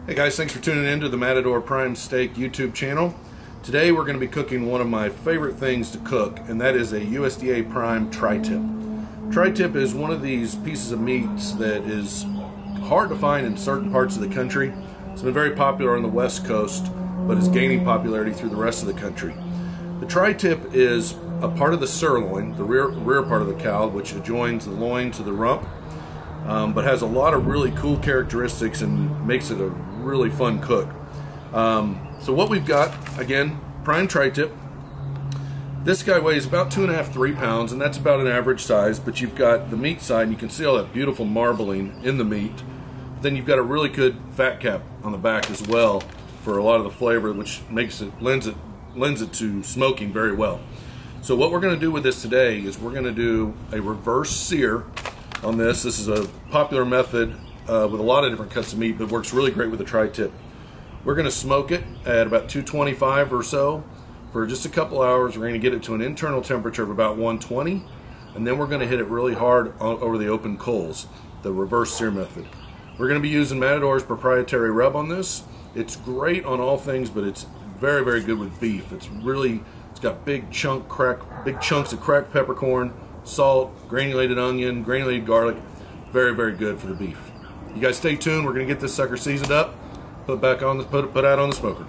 Hey guys, thanks for tuning in to the Matador Prime Steak YouTube channel. Today we're going to be cooking one of my favorite things to cook, and that is a USDA Prime Tri-tip. Tri-tip is one of these pieces of meats that is hard to find in certain parts of the country. It's been very popular on the West Coast, but is gaining popularity through the rest of the country. The tri-tip is a part of the sirloin, the rear part of the cow, which adjoins the loin to the rump, but has a lot of really cool characteristics and makes it a really fun cook. So what we've got, again, prime tri-tip. This guy weighs about 2.5 to 3 pounds, and that's about an average size, but you've got the meat side, and you can see all that beautiful marbling in the meat. Then you've got a really good fat cap on the back as well for a lot of the flavor, which makes it lends it to smoking very well. So what we're going to do with this today is we're going to do a reverse sear on this. This is a popular method with a lot of different cuts of meat, but works really great with the tri-tip. We're going to smoke it at about 225 or so for just a couple hours. We're going to get it to an internal temperature of about 120, and then we're going to hit it really hard over the open coals, the reverse sear method. We're going to be using Matador's proprietary rub on this. It's great on all things, but it's very, very good with beef. It's got big chunks of cracked peppercorn, salt, granulated onion, granulated garlic. Very, very good for the beef. You guys stay tuned. We're going to get this sucker seasoned up, put out on the smoker.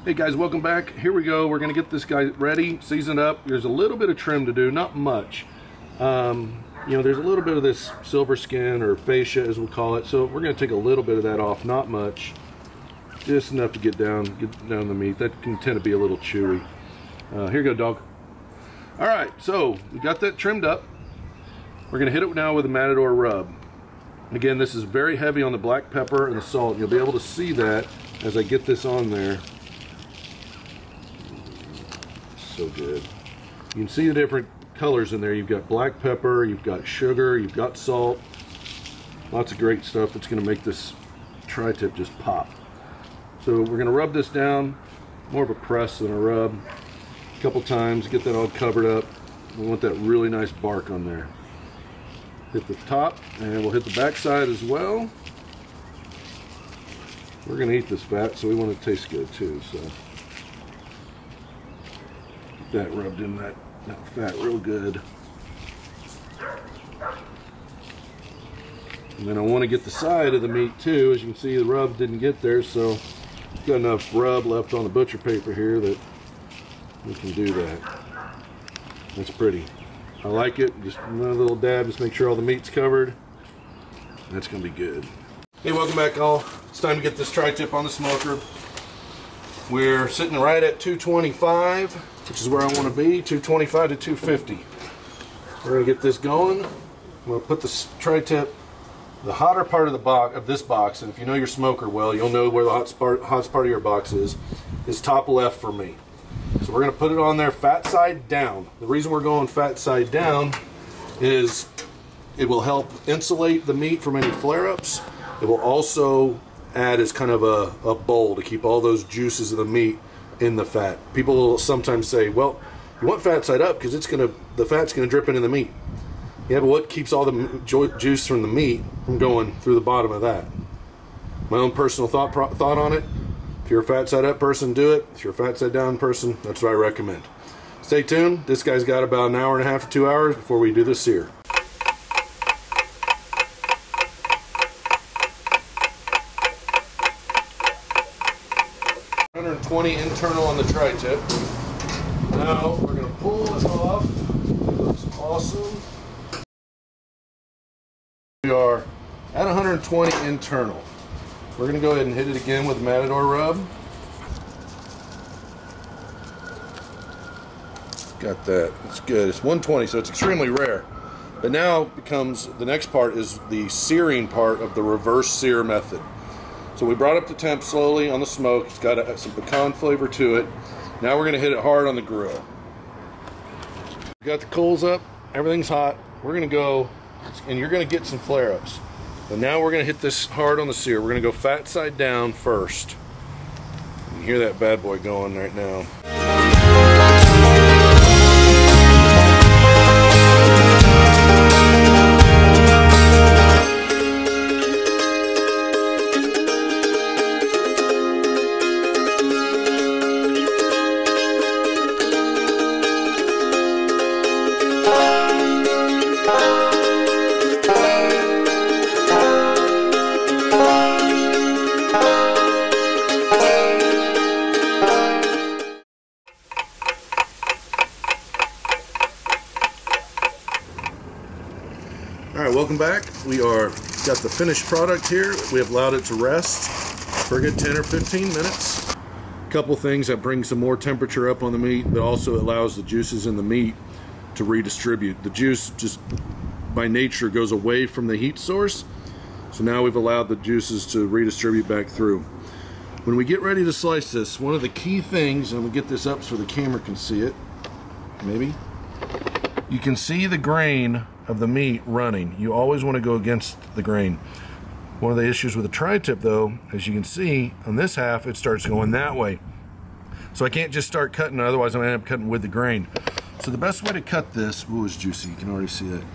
Hey guys, welcome back. Here we go. We're going to get this guy ready, seasoned up. There's a little bit of trim to do, not much. You know, there's a little bit of this silver skin or fascia, as we call it. So we're going to take a little bit of that off, not much, just enough to get down the meat. That can tend to be a little chewy. Here you go, dog. All right, so we got that trimmed up. We're going to hit it now with a Matador Rub. Again, this is very heavy on the black pepper and the salt. You'll be able to see that as I get this on there. So good. You can see the different colors in there. You've got black pepper, you've got sugar, you've got salt. Lots of great stuff that's going to make this tri-tip just pop. So we're going to rub this down, more of a press than a rub, a couple times, get that all covered up. We want that really nice bark on there. Hit the top, and we'll hit the back side as well. We're going to eat this fat, so we want it to taste good too. So get that rubbed in that fat real good. And then I want to get the side of the meat too. As you can see, the rub didn't get there, so got enough rub left on the butcher paper here that we can do that. That's pretty. I like it. Just another little dab, just make sure all the meat's covered. That's going to be good. Hey, welcome back all. It's time to get this tri-tip on the smoker. We're sitting right at 225, which is where I want to be, 225 to 250. We're going to get this going. I'm going to put the tri-tip, the hotter part of the box of this box, and if you know your smoker well, you'll know where the hottest part of your box is top left for me. So we're going to put it on there fat side down. The reason we're going fat side down is it will help insulate the meat from any flare-ups. It will also add as kind of a bowl to keep all those juices of the meat in the fat. People will sometimes say, well, you want fat side up because the fat's going to drip into the meat. Yeah, but what keeps all the juice from the meat from going through the bottom of that? My own personal thought on it. If you're a fat side up person, do it. If you're a fat side down person, that's what I recommend. Stay tuned. This guy's got about an hour and a half to 2 hours before we do the sear. 120 internal on the tri-tip. Now we're going to pull this off. It looks awesome. We are at 120 internal. We're going to go ahead and hit it again with Matador Rub. Got that. It's good. It's 120, so it's extremely rare. But now becomes the next part is the searing part of the reverse sear method. So we brought up the temp slowly on the smoke. It's got some pecan flavor to it. Now we're going to hit it hard on the grill. We got the coals up. Everything's hot. We're going to go, and you're going to get some flare-ups. But now we're going to hit this hard on the sear. We're going to go fat side down first. You can hear that bad boy going right now. Alright, welcome back. We are got the finished product here. We have allowed it to rest for a good 10 or 15 minutes. A couple things that bring some more temperature up on the meat, but also allows the juices in the meat to redistribute. The juice just by nature goes away from the heat source, so now we've allowed the juices to redistribute back through. When we get ready to slice this, one of the key things, and we'll get this up so the camera can see it, maybe, you can see the grain of the meat running. You always want to go against the grain. One of the issues with the tri-tip though, as you can see on this half, it starts going that way. So I can't just start cutting, otherwise I'm going to end up cutting with the grain. So the best way to cut this, ooh, it's juicy, you can already see that,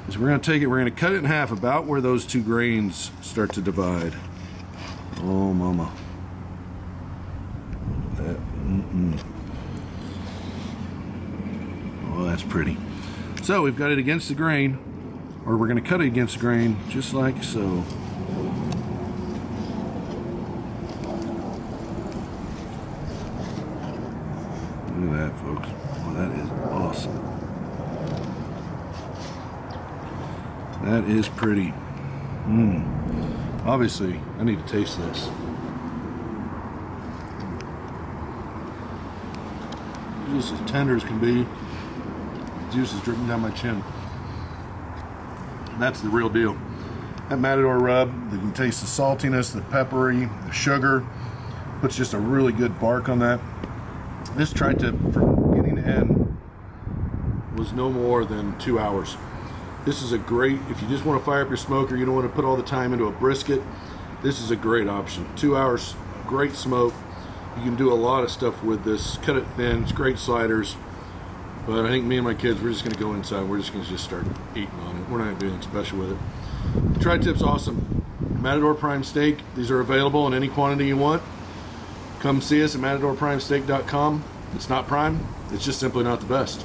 is we're going to take it, we're going to cut it in half about where those two grains start to divide. Oh mama. Oh, that's pretty. So we've got it against the grain, or we're going to cut it against the grain, just like so. Look at that, folks. Oh, that is awesome. That is pretty. Obviously, I need to taste this. Just as tender as can be. Juice is dripping down my chin. That's the real deal. That Matador Rub, you can taste the saltiness, the peppery, the sugar. Puts just a really good bark on that. This tri-tip from beginning to end was no more than 2 hours. This is a great, if you just want to fire up your smoker, you don't want to put all the time into a brisket, this is a great option. 2 hours, great smoke. You can do a lot of stuff with this. Cut it thin, it's great sliders. But I think me and my kids, we're just going to go inside. We're just going to start eating on it. We're not going to do anything special with it. The tri-tip's awesome. Matador Prime Steak. These are available in any quantity you want. Come see us at matadorprimesteak.com. It's not prime. It's just simply not the best.